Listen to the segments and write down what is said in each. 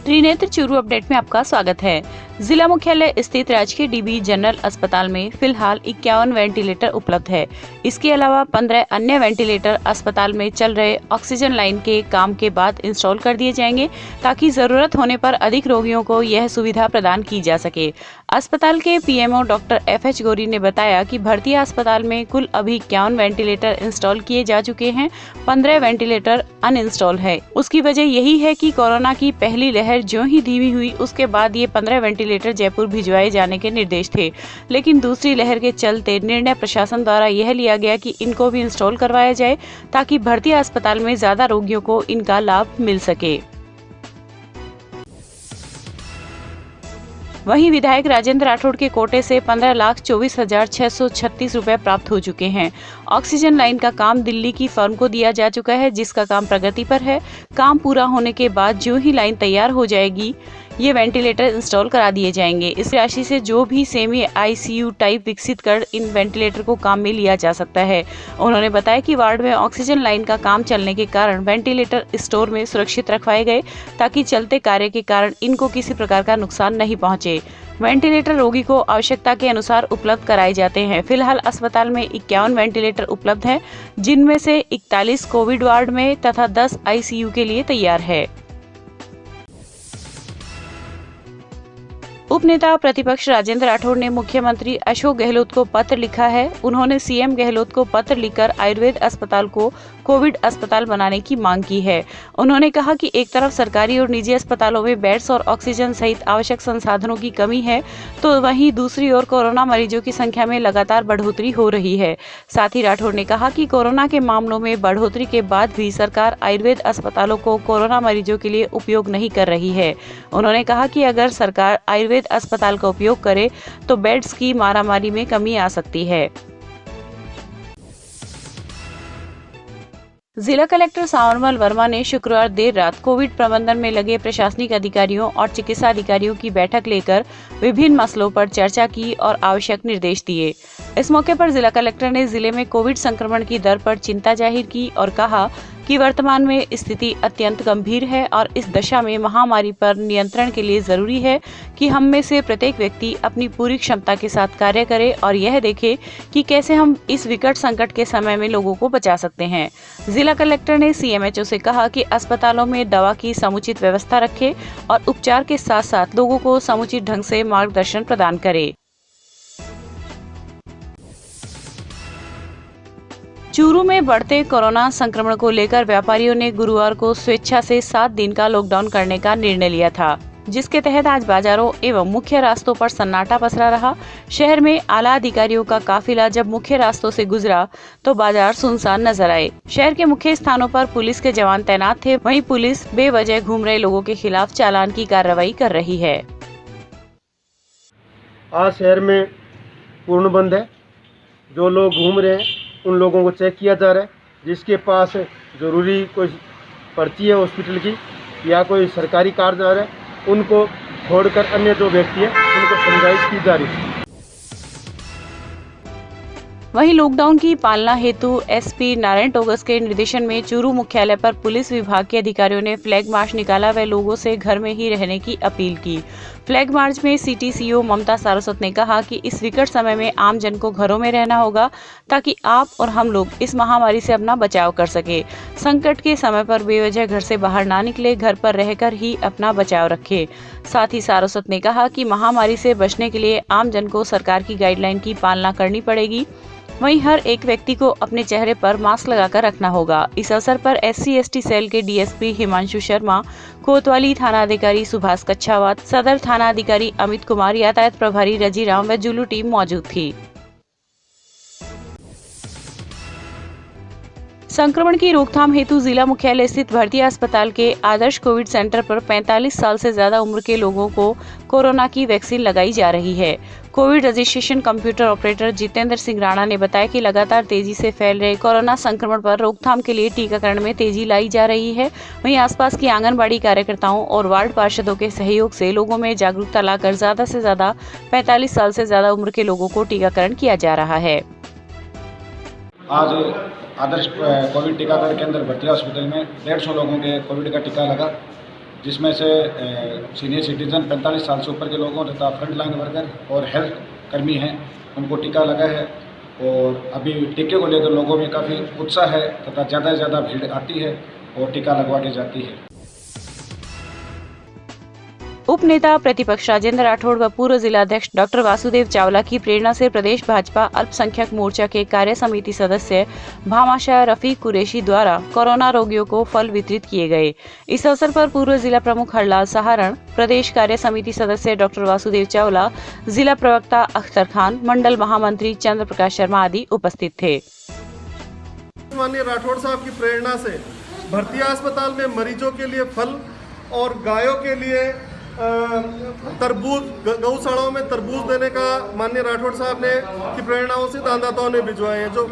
Trinetra Churu update में आपका स्वागत है। जिला मुख्यालय स्थित राजकीय डीबी जनरल अस्पताल में फिलहाल 51 वेंटिलेटर उपलब्ध है। इसके अलावा 15 अन्य वेंटिलेटर अस्पताल में चल रहे ऑक्सीजन लाइन के काम के बाद इंस्टॉल कर दिए जाएंगे, ताकि जरूरत होने पर अधिक रोगियों को यह सुविधा प्रदान की जा सके। अस्पताल के पीएमओ डॉक्टर FH गौरी ने बताया कि भर्ती अस्पताल में कुल अभी 51 वेंटिलेटर इंस्टॉल किए जा चुके हैं, 15 वेंटिलेटर अनइंस्टॉल है। उसकी वजह यही है कि कोरोना की पहली लहर जो ही धीमी हुई, उसके बाद ये 15 वेंटिलेटर जयपुर भिजवाए जाने के निर्देश थे, लेकिन दूसरी लहर के चलते निर्णय प्रशासन द्वारा यह लिया गया कि इनको भी इंस्टॉल करवाया जाए, ताकि भर्ती अस्पताल में ज्यादा रोगियों को इनका लाभ मिल सके। वहीं विधायक राजेंद्र राठौड़ के कोटे से 15,24,636 रुपए प्राप्त हो चुके हैं। ऑक्सीजन लाइन का काम दिल्ली की फर्म को दिया जा चुका है, जिसका काम प्रगति पर है। काम पूरा होने के बाद जो ही लाइन तैयार हो जाएगी, ये वेंटिलेटर इंस्टॉल करा दिए जाएंगे। इस राशि से जो भी सेमी ICU टाइप विकसित कर इन वेंटिलेटर को काम में लिया जा सकता है। उन्होंने बताया कि वार्ड में ऑक्सीजन लाइन का काम चलने के कारण वेंटिलेटर स्टोर में सुरक्षित रखवाए गए, ताकि चलते कार्य के कारण इनको किसी प्रकार का नुकसान नहीं पहुंचे। वेंटिलेटर रोगी को आवश्यकता के अनुसार उपलब्ध कराए जाते हैं। फिलहाल अस्पताल में 51 वेंटिलेटर उपलब्ध हैं, जिनमें से 41 कोविड वार्ड में तथा 10 ICU के लिए तैयार है। उपनेता प्रतिपक्ष राजेंद्र राठौड़ ने मुख्यमंत्री अशोक गहलोत को पत्र लिखा है। उन्होंने CM गहलोत को पत्र लिखकर आयुर्वेद अस्पताल को कोविड अस्पताल बनाने की मांग की है। उन्होंने कहा कि एक तरफ सरकारी और निजी अस्पतालों में बेड्स और ऑक्सीजन सहित आवश्यक संसाधनों की कमी है, तो वहीं दूसरी ओर कोरोना मरीजों की संख्या में लगातार बढ़ोतरी हो रही है। साथ ही राठौड़ ने कहा कि कोरोना के मामलों में बढ़ोतरी के बाद भी सरकार आयुर्वेद अस्पतालों को कोरोना मरीजों के लिए उपयोग नहीं कर रही है। उन्होंने कहा कि अगर सरकार आयुर्वेद अस्पताल का उपयोग करे तो बेड्स की मारामारी में कमी आ सकती है। जिला कलेक्टर सावरमल वर्मा ने शुक्रवार देर रात कोविड प्रबंधन में लगे प्रशासनिक अधिकारियों और चिकित्सा अधिकारियों की बैठक लेकर विभिन्न मसलों पर चर्चा की और आवश्यक निर्देश दिए। इस मौके पर जिला कलेक्टर ने जिले में कोविड संक्रमण की दर पर चिंता जाहिर की और कहा कि वर्तमान में स्थिति अत्यंत गंभीर है और इस दशा में महामारी पर नियंत्रण के लिए जरूरी है कि हम में से प्रत्येक व्यक्ति अपनी पूरी क्षमता के साथ कार्य करे और यह देखे कि कैसे हम इस विकट संकट के समय में लोगों को बचा सकते हैं। जिला कलेक्टर ने CMHO से कहा कि अस्पतालों में दवा की समुचित व्यवस्था रखे और उपचार के साथ साथ लोगों को समुचित ढंग से मार्गदर्शन प्रदान करे। चूरू में बढ़ते कोरोना संक्रमण को लेकर व्यापारियों ने गुरुवार को स्वेच्छा से 7 दिन का लॉकडाउन करने का निर्णय लिया था, जिसके तहत आज बाजारों एवं मुख्य रास्तों पर सन्नाटा पसरा रहा। शहर में आला अधिकारियों का काफिला जब मुख्य रास्तों से गुजरा तो बाजार सुनसान नजर आए। शहर के मुख्य स्थानों पर पुलिस के जवान तैनात थे, वहीं पुलिस बेवजह घूम रहे लोगों के खिलाफ चालान की कार्रवाई कर रही है। आज शहर में पूर्ण बंद है। जो लोग घूम रहे हैं उन लोगों को चेक किया जा रहा है। जिसके पास ज़रूरी कोई पर्ची है हॉस्पिटल की या कोई सरकारी कार्ड आ रहा है, उनको छोड़कर अन्य जो व्यक्ति हैं उनको समझाइश की जा रही है। वहीं लॉकडाउन की पालना हेतु SP नारायण टोगस के निर्देशन में चूरू मुख्यालय पर पुलिस विभाग के अधिकारियों ने फ्लैग मार्च निकाला व लोगों से घर में ही रहने की अपील की। फ्लैग मार्च में सिटी CO ममता सारस्वत ने कहा कि इस विकट समय में आम जन को घरों में रहना होगा, ताकि आप और हम लोग इस महामारी से अपना बचाव कर सके। संकट के समय पर बेवजह घर से बाहर ना निकले, घर पर रहकर ही अपना बचाव रखे। साथ ही सारस्वत ने कहा कि महामारी से बचने के लिए आम जन को सरकार की गाइडलाइन की पालना करनी पड़ेगी। वहीं हर एक व्यक्ति को अपने चेहरे पर मास्क लगाकर रखना होगा। इस अवसर पर SC/ST सेल के DSP हिमांशु शर्मा, कोतवाली थाना अधिकारी सुभाष कच्छावत, सदर थाना अधिकारी अमित कुमार, यातायात प्रभारी रजीराम व जुलू टीम मौजूद थी। संक्रमण की रोकथाम हेतु जिला मुख्यालय स्थित भर्ती अस्पताल के आदर्श कोविड सेंटर पर 45 साल से ज्यादा उम्र के लोगों को कोरोना की वैक्सीन लगाई जा रही है। Covid registration computer operator Jitendra Singh Rana ने बताया कि लगातार तेजी से फैल रहे कोरोना संक्रमण पर रोकथाम के लिए टीकाकरण में तेजी लाई जा रही है। वहीं आसपास की आंगनबाड़ी कार्यकर्ताओं और वार्ड पार्षदों के सहयोग से लोगों में जागरूकता लाकर ज्यादा से ज्यादा 45 साल से ज्यादा उम्र के लोगों को टीकाकरण किया जा रहा है। आज आदर्श कोविड टीकाकरण केंद्र भर्ती हॉस्पिटल में 150 लोगों के कोविड का टीका लगा। जिसमें से सीनियर सिटीजन 45 साल से ऊपर के लोगों तथा फ्रंट लाइन वर्कर और हेल्थ कर्मी हैं, उनको टीका लगा है। और अभी टीके को लेकर लोगों में काफ़ी उत्साह है तथा ज़्यादा से ज़्यादा भीड़ आती है और टीका लगवा दी जाती है। उप नेता प्रतिपक्ष राजेंद्र राठौड़ व पूर्व जिलाध्यक्ष डॉक्टर वासुदेव चावला की प्रेरणा से प्रदेश भाजपा अल्पसंख्यक मोर्चा के कार्य समिति सदस्य भामाशाह रफीक कुरैशी द्वारा कोरोना रोगियों को फल वितरित किए गए। इस अवसर पर पूर्व जिला प्रमुख हरलाल सहारण, प्रदेश कार्य समिति सदस्य डॉक्टर वासुदेव चावला, जिला प्रवक्ता अख्तर खान, मंडल महामंत्री चंद्र प्रकाश शर्मा आदि उपस्थित थे। माननीय राठौड़ साहब की प्रेरणा से भर्ती अस्पताल में मरीजों के लिए फल और गायों के लिए तरबूज, गौशालाओं में तरबूज देने का माननीय राठौड़ साहब ने की प्रेरणाओं से दानदाताओं ने भिजवाए हैं। जो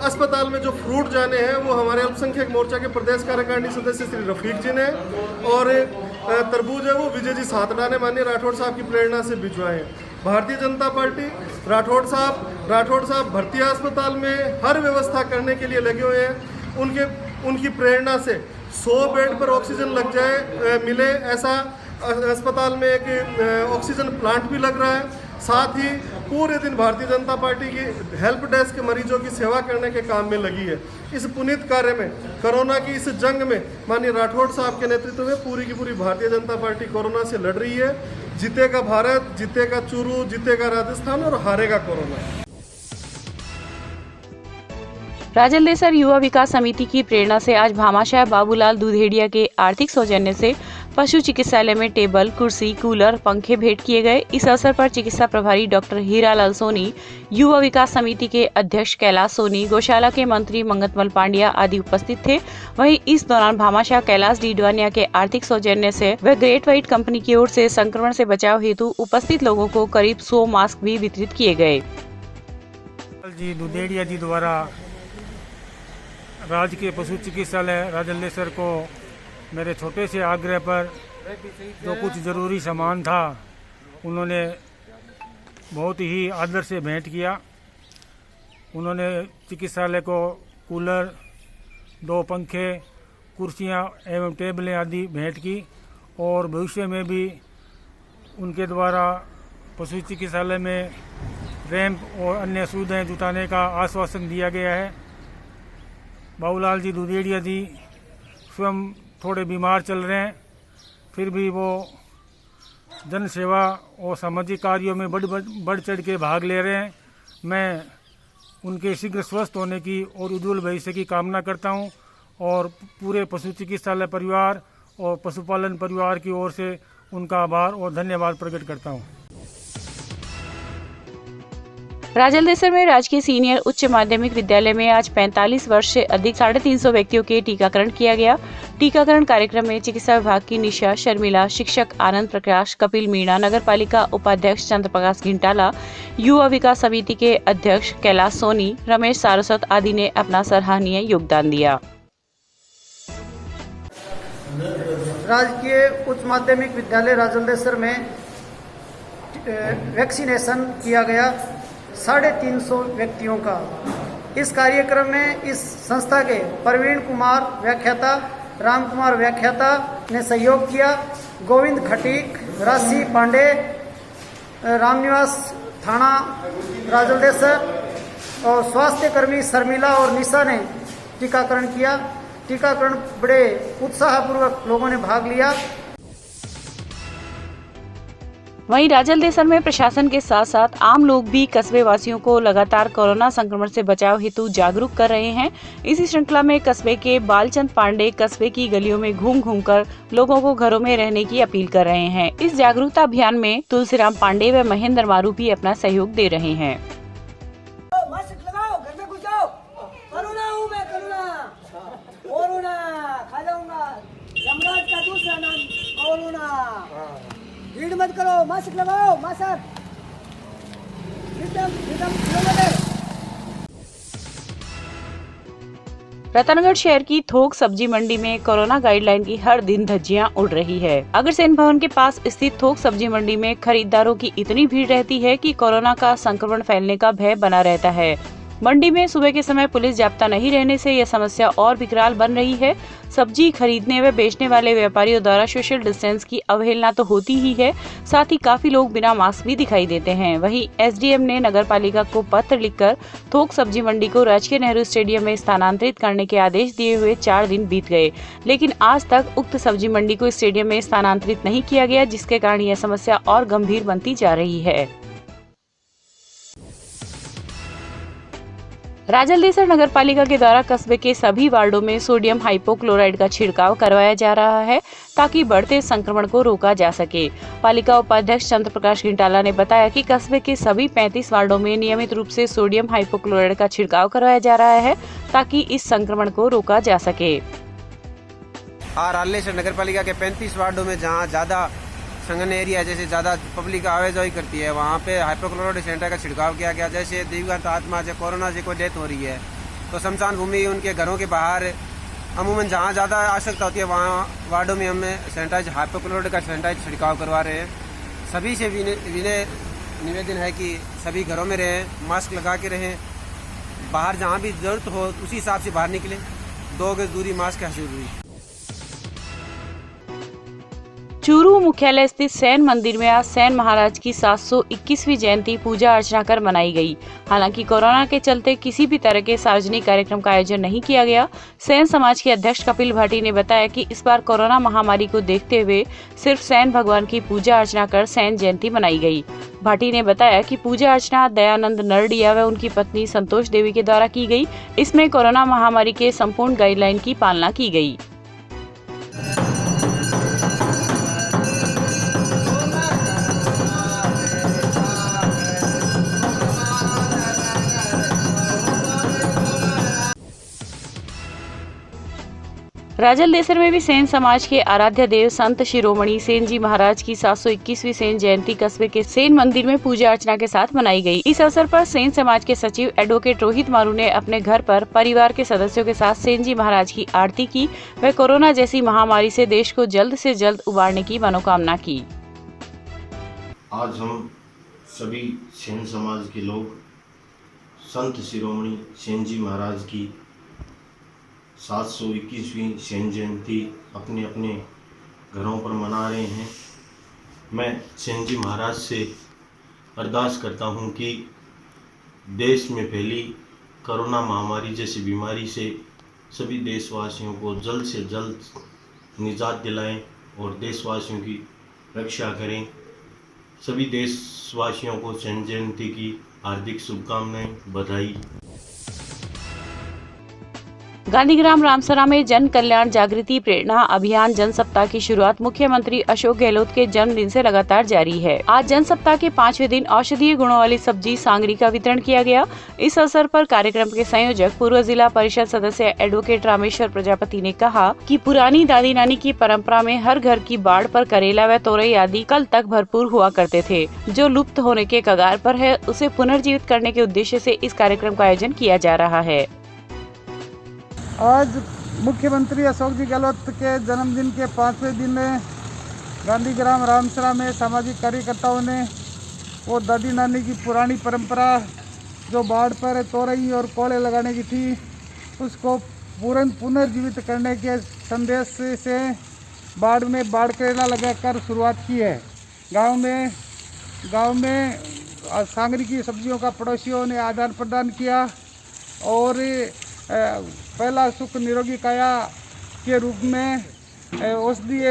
अस्पताल में जो फ्रूट जाने हैं वो हमारे अल्पसंख्यक मोर्चा के प्रदेश कार्यकारिणी सदस्य श्री रफीक जी ने, और तरबूज है वो विजय जी सातड़ा ने माननीय राठौड़ साहब की प्रेरणा से भिजवाए हैं। भारतीय जनता पार्टी राठौड़ साहब भर्ती अस्पताल में हर व्यवस्था करने के लिए लगे हुए हैं। उनकी प्रेरणा से 100 बेड पर ऑक्सीजन लग जाए मिले, ऐसा अस्पताल में एक ऑक्सीजन प्लांट भी लग रहा है। साथ ही पूरे दिन भारतीय जनता पार्टी की हेल्प डेस्क के मरीजों की सेवा करने के काम में लगी है। इस पुनीत कार्य में, कोरोना की इस जंग में माननीय राठौड़ साहब के नेतृत्व में पूरी की पूरी भारतीय जनता पार्टी कोरोना से लड़ रही है। जीतेगा भारत, जीतेगा चूरू, जीतेगा राजस्थान और हारेगा कोरोना। राजलदेसर युवा विकास समिति की प्रेरणा से आज भामाशाह बाबूलाल दुधेड़िया के आर्थिक सौजन्य से पशु चिकित्सालय में टेबल, कुर्सी, कूलर, पंखे भेंट किए गए। इस अवसर पर चिकित्सा प्रभारी डॉक्टर हीरालाल सोनी, युवा विकास समिति के अध्यक्ष कैलाश सोनी, गौशाला के मंत्री मंगतमल पांड्या आदि उपस्थित थे। वहीं इस दौरान भामाशाह कैलाश डीडवानिया के आर्थिक सौजन्य से व ग्रेट व्हाइट कंपनी की ओर से संक्रमण से बचाव हेतु उपस्थित लोगों को करीब 100 मास्क भी वितरित किए गए। जी दुधेड़िया जी द्वारा राजकीय पशु चिकित्सालय राजलदेसर को मेरे छोटे से आग्रह पर जो कुछ ज़रूरी सामान था उन्होंने बहुत ही आदर से भेंट किया। उन्होंने चिकित्सालय को कूलर, 2 पंखे, कुर्सियां एवं टेबलें आदि भेंट की और भविष्य में भी उनके द्वारा पशु चिकित्सालय में रैंप और अन्य सुविधाएं जुटाने का आश्वासन दिया गया है। बाबूलाल जी दुधेड़िया जी स्वयं थोड़े बीमार चल रहे हैं, फिर भी वो जन सेवा और सामाजिक कार्यों में बढ़ चढ़ के भाग ले रहे हैं। मैं उनके शीघ्र स्वस्थ होने की और उज्ज्वल भविष्य की कामना करता हूं और पूरे पशु चिकित्सालय परिवार और पशुपालन परिवार की ओर से उनका आभार और धन्यवाद प्रकट करता हूं। राजलदेसर में राजकीय सीनियर उच्च माध्यमिक विद्यालय में आज 45 वर्ष से अधिक 350 व्यक्तियों के टीकाकरण किया गया। टीकाकरण कार्यक्रम में चिकित्सा विभाग की निशा, शर्मिला, शिक्षक आनंद प्रकाश, कपिल मीणा, नगर पालिका उपाध्यक्ष चंद्र प्रकाश घिंटाला, युवा विकास समिति के अध्यक्ष कैलाश सोनी, रमेश सारस्वत आदि ने अपना सराहनीय योगदान दिया। राजकीय उच्च माध्यमिक विद्यालय राजलदेसर में वैक्सीनेशन किया गया 350 व्यक्तियों का। इस कार्यक्रम में इस संस्था के प्रवीण कुमार व्याख्याता, राम कुमार व्याख्याता ने सहयोग किया। गोविंद खटीक, राशि पांडे, रामनिवास थाना राजलदेसर और स्वास्थ्य कर्मी शर्मिला और निशा ने टीकाकरण किया। टीकाकरण बड़े उत्साहपूर्वक लोगों ने भाग लिया। वहीं राजलदेसर में प्रशासन के साथ साथ आम लोग भी कस्बे वासियों को लगातार कोरोना संक्रमण से बचाव हेतु जागरूक कर रहे हैं। इसी श्रृंखला में कस्बे के बालचंद पांडे कस्बे की गलियों में घूम कर लोगों को घरों में रहने की अपील कर रहे हैं। इस जागरूकता अभियान में तुलसीराम पांडे व महेंद्र मारू भी अपना सहयोग दे रहे हैं। भीड़ मत करो, मास्क लगाओ, मास्क रतनगढ़ शहर की थोक सब्जी मंडी में कोरोना गाइडलाइन की हर दिन धज्जियां उड़ रही है। अग्रसेन भवन के पास स्थित थोक सब्जी मंडी में खरीदारों की इतनी भीड़ रहती है कि कोरोना का संक्रमण फैलने का भय बना रहता है। मंडी में सुबह के समय पुलिस जाब्ता नहीं रहने से यह समस्या और विकराल बन रही है। सब्जी खरीदने व बेचने वाले व्यापारियों द्वारा सोशल डिस्टेंस की अवहेलना तो होती ही है, साथ ही काफी लोग बिना मास्क भी दिखाई देते हैं। वहीं एसडीएम ने नगरपालिका को पत्र लिखकर थोक सब्जी मंडी को राजकीय नेहरू स्टेडियम में स्थानांतरित करने के आदेश दिए हुए 4 दिन बीत गए, लेकिन आज तक उक्त सब्जी मंडी को स्टेडियम में स्थानांतरित नहीं किया गया, जिसके कारण यह समस्या और गंभीर बनती जा रही है। राजलदेसर नगरपालिका के द्वारा कस्बे के सभी वार्डों में सोडियम हाइपोक्लोराइड का छिड़काव करवाया जा रहा है ताकि बढ़ते संक्रमण को रोका जा सके। पालिका उपाध्यक्ष चंद्र प्रकाश घिंटाला ने बताया कि कस्बे के सभी 35 वार्डों में नियमित रूप से सोडियम हाइपोक्लोराइड का छिड़काव करवाया जा रहा है ताकि इस संक्रमण को रोका जा सके। राजलदेसर नगरपालिका के 35 वार्डों में जहाँ ज्यादा संघन एरिया जैसे ज़्यादा पब्लिक आवाजाही करती है, वहाँ पे हाइपोक्लोराइड सैनिटाइजर का छिड़काव किया गया। जैसे दिवंगत आत्मा से कोरोना से कोई डेथ हो रही है तो शमशान भूमि उनके घरों के बाहर अमूमन जहाँ ज़्यादा आवश्यकता होती है वहाँ वार्डों में हमें सैनिटाइजर हाइपोक्लोराइड का सैनिटाइजर छिड़काव करवा रहे हैं। सभी से विनय निवेदन है कि सभी घरों में रहें, मास्क लगा के रहें, बाहर जहाँ भी जरूरत हो उसी हिसाब से बाहर निकलें, 2 गज दूरी मास्क है जरूरी। चूरू मुख्यालय स्थित सैन मंदिर में आज सैन महाराज की 721वीं जयंती पूजा अर्चना कर मनाई गई। हालांकि कोरोना के चलते किसी भी तरह के सार्वजनिक कार्यक्रम का आयोजन नहीं किया गया। सैन समाज के अध्यक्ष कपिल भाटी ने बताया कि इस बार कोरोना महामारी को देखते हुए सिर्फ सैन भगवान की पूजा अर्चना कर सैन जयंती मनाई गई। भाटी ने बताया कि पूजा अर्चना दयानंद नरडिया व उनकी पत्नी संतोष देवी के द्वारा की गई। इसमें कोरोना महामारी के संपूर्ण गाइडलाइन की पालना की गई। राजलदेसर में भी सेन समाज के आराध्य देव संत शिरोमणि सेन जी महाराज की 721वीं सेन जयंती कस्बे के सेन मंदिर में पूजा अर्चना के साथ मनाई गई। इस अवसर पर सेन समाज के सचिव एडवोकेट रोहित मारू ने अपने घर पर परिवार के सदस्यों के साथ सेन जी महाराज की आरती की व कोरोना जैसी महामारी से देश को जल्द से जल्द उबारने की मनोकामना की। आज हम सभी सेन समाज के लोग संत शिरोमणि सेन जी महाराज की 721वीं सेन जयंती अपने अपने घरों पर मना रहे हैं। मैं सेन जी महाराज से अरदास करता हूं कि देश में फैली कोरोना महामारी जैसी बीमारी से सभी देशवासियों को जल्द से जल्द निजात दिलाएं और देशवासियों की रक्षा करें। सभी देशवासियों को सेन जयंती की हार्दिक शुभकामनाएं, बधाई। गांधीग्राम रामसरा में जन कल्याण जागृति प्रेरणा अभियान जन सप्ताह की शुरुआत मुख्यमंत्री अशोक गहलोत के जन्मदिन से लगातार जारी है। आज जन सप्ताह के 5वें दिन औषधीय गुणों वाली सब्जी सांगरी का वितरण किया गया। इस अवसर पर कार्यक्रम के संयोजक पूर्व जिला परिषद सदस्य एडवोकेट रामेश्वर प्रजापति ने कहा कि पुरानी दादी नानी की परंपरा में हर घर की बाड़ पर करेला व तोरई आदि कल तक भरपूर हुआ करते थे, जो लुप्त होने के कगार पर है। उसे पुनर्जीवित करने के उद्देश्य से इस कार्यक्रम का आयोजन किया जा रहा है। आज मुख्यमंत्री अशोक जी गहलोत के जन्मदिन के 5वें दिन में गांधीग्राम रामसरा में सामाजिक कार्यकर्ताओं ने वो दादी नानी की पुरानी परंपरा जो बाढ़ पर तोरई और कोड़े लगाने की थी, उसको पुनर्जीवित करने के संदेश से बाढ़ में बाढ़ करेला लगाकर शुरुआत की है। गांव में सांगरी की सब्जियों का पड़ोसियों ने आदान प्रदान किया और पहला सुख निरोगी काया के रूप में औषधीय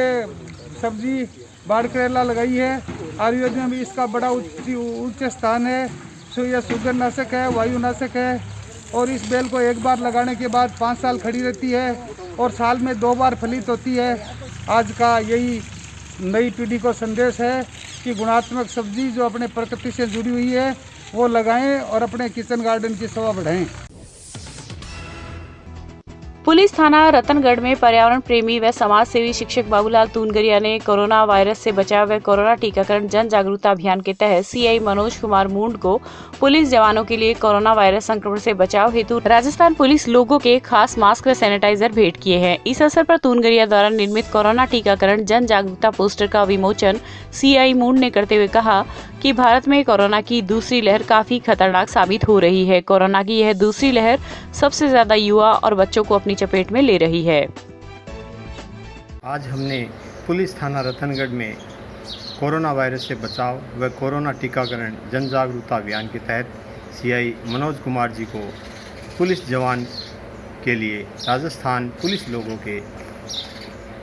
सब्जी बाढ़ करेला लगाई है। आयुर्वेद में भी इसका बड़ा उच्च स्थान है। यह शुगर नाशक है, वायुनाशक है और इस बेल को एक बार लगाने के बाद 5 साल खड़ी रहती है और साल में 2 बार फलित होती है। आज का यही नई पीढ़ी को संदेश है कि गुणात्मक सब्जी जो अपने प्रकृति से जुड़ी हुई है वो लगाएं और अपने किचन गार्डन की शोभा बढ़ाएं। पुलिस थाना रतनगढ़ में पर्यावरण प्रेमी व समाज सेवी शिक्षक बाबूलाल तूनगरिया ने कोरोना वायरस से बचाव व कोरोना टीकाकरण जन जागरूकता अभियान के तहत सीआई मनोज कुमार मूंड को पुलिस जवानों के लिए कोरोना वायरस संक्रमण से बचाव हेतु राजस्थान पुलिस लोगों के खास मास्क व सैनिटाइजर भेंट किए हैं। इस अवसर पर तूनगरिया द्वारा निर्मित कोरोना टीकाकरण जन जागरूकता पोस्टर का विमोचन सीआई मूंड ने करते हुए कहा कि भारत में कोरोना की दूसरी लहर काफी खतरनाक साबित हो रही है। कोरोना की यह दूसरी लहर सबसे ज्यादा युवा और बच्चों को अपनी चपेट में ले रही है। आज हमने पुलिस थाना रतनगढ़ में कोरोना वायरस से बचाव व कोरोना टीकाकरण जन जागरूकता अभियान के तहत सीआई मनोज कुमार जी को पुलिस जवान के लिए राजस्थान पुलिस लोगों के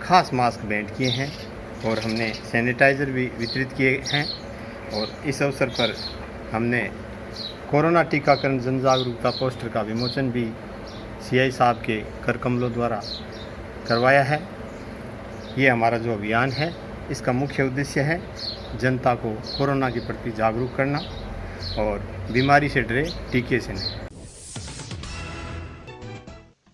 खास मास्क भेंट किए हैं और हमने सैनिटाइज़र भी वितरित किए हैं। और इस अवसर पर हमने कोरोना टीकाकरण जन जागरूकता पोस्टर का विमोचन भी सीआई साहब के कर कमलों द्वारा करवाया है। ये हमारा जो अभियान है इसका मुख्य उद्देश्य है जनता को कोरोना के प्रति जागरूक करना और बीमारी से डरे टीके से नहीं।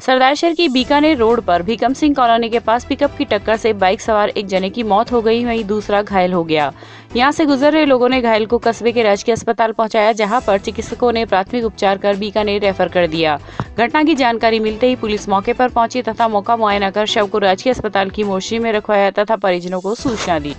सरदारशहर की बीकानेर रोड पर भीकम सिंह कॉलोनी के पास पिकअप की टक्कर से बाइक सवार एक जने की मौत हो गई, वहीं दूसरा घायल हो गया। यहां से गुजर रहे लोगों ने घायल को कस्बे के राजकीय अस्पताल पहुंचाया, जहां पर चिकित्सकों ने प्राथमिक उपचार कर बीकानेर रेफर कर दिया। घटना की जानकारी मिलते ही पुलिस मौके पर पहुंची तथा मौका मुआयना कर शव को राजकीय अस्पताल की मोर्चरी में रखवाया तथा परिजनों को सूचना दी।